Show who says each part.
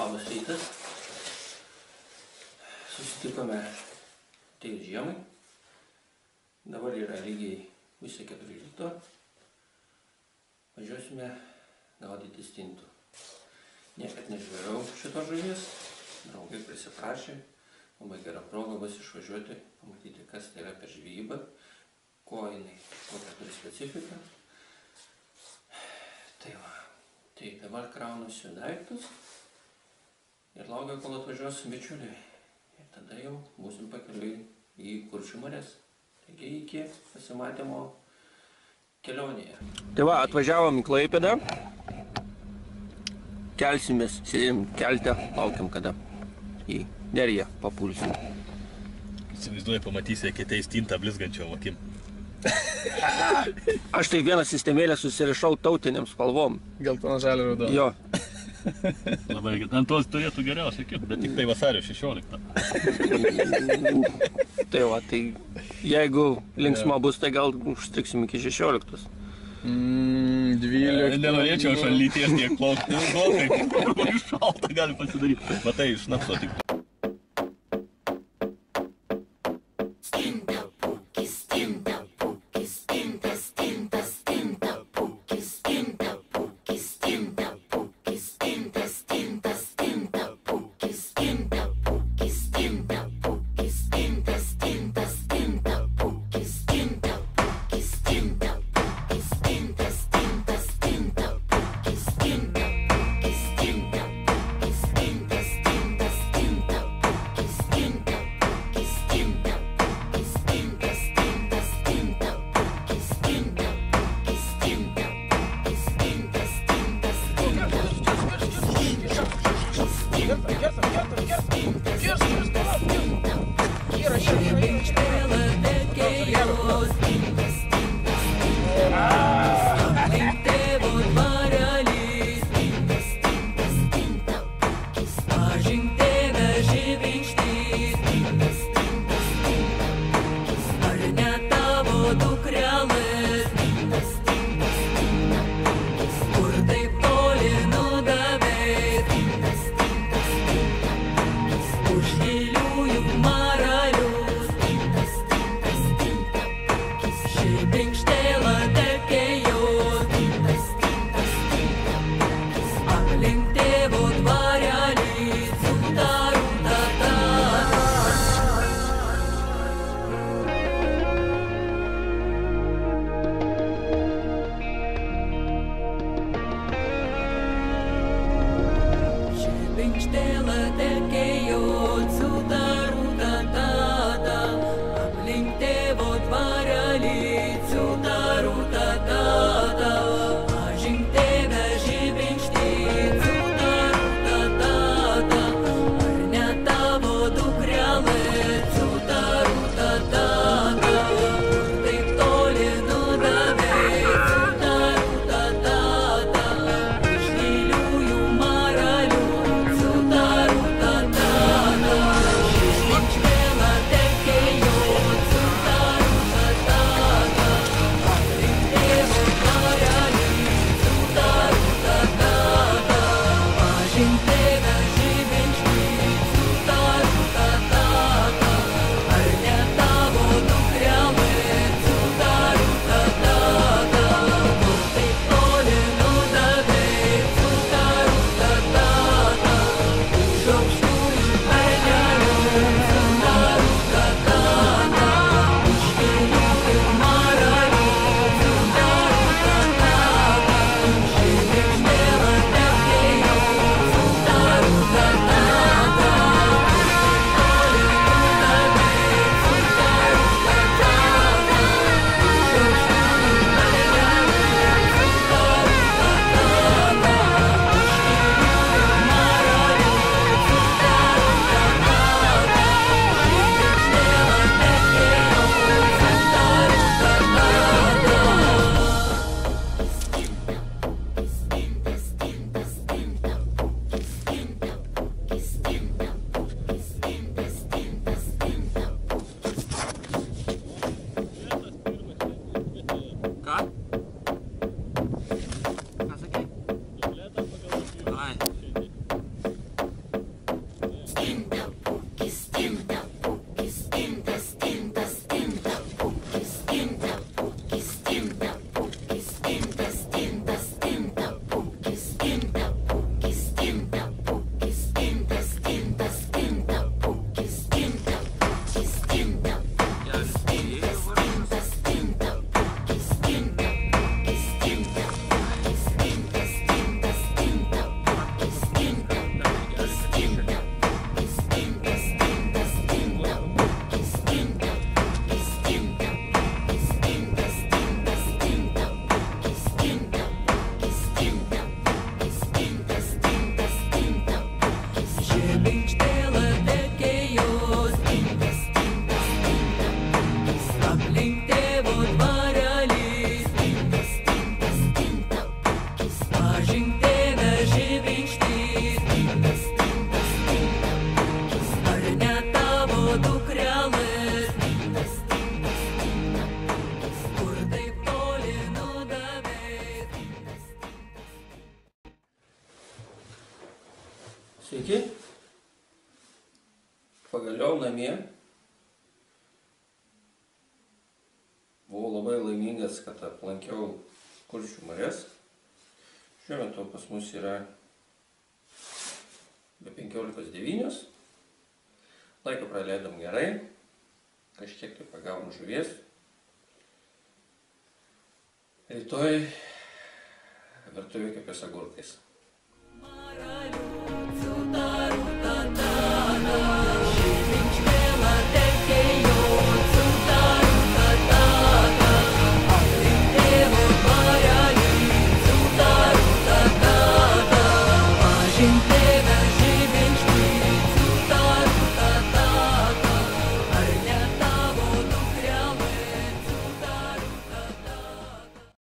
Speaker 1: Labas rytas. Susitikome atėjus žiemai. Dabar yra lygiai pusė 4 ryto. Važiuosime gaudyti stintų. Niekad nežvejau šitos žuvies. Draugai prisiprašė. Labai gera proga bus išvažiuoti, pamatyti, kas tai yra per žvejybą, ko jinai, kokią turi specifiką. Tai dabar kraunusiu daiktus ir laukiu, kol atvažiuos bičiuliai. Ir tada jau būsim pakeliui į Kuršių marias. Taigi iki pasimatymo kelionėje. Tai va, atvažiavom į Klaipėdą. Kelsimės, sėdėm kelte, laukiam kada į Neriją papulsim.
Speaker 2: Įsivaizduoju, pamatysi, kai tai stintą blizgančiom akim.
Speaker 1: Aš tai vieną sistemėlę susirišau tautiniam spalvom.
Speaker 3: Geltona, žalia, raudona.
Speaker 1: Jo.
Speaker 2: Labai, ant tos turėtų geriausiai kit, bet tik tai vasario 16.
Speaker 1: Tai va, tai jeigu linksma bus, tai gal užstriksim iki 16.
Speaker 3: 12.
Speaker 2: Nenorėčiau aš ant lyties tiek plaukti. Labai šalta gali pasidaryti. Matai, iš napso tik.
Speaker 1: Sveiki. Pagaliau namie. Buvau labai laimingas, kad aplankiau Kuršių marias. Šiuo metu pas mus yra be 15:09. Laiką praleidom gerai. Kažkiek tai pagavom žuvies. Rytoj virtuvė kepės agurkais.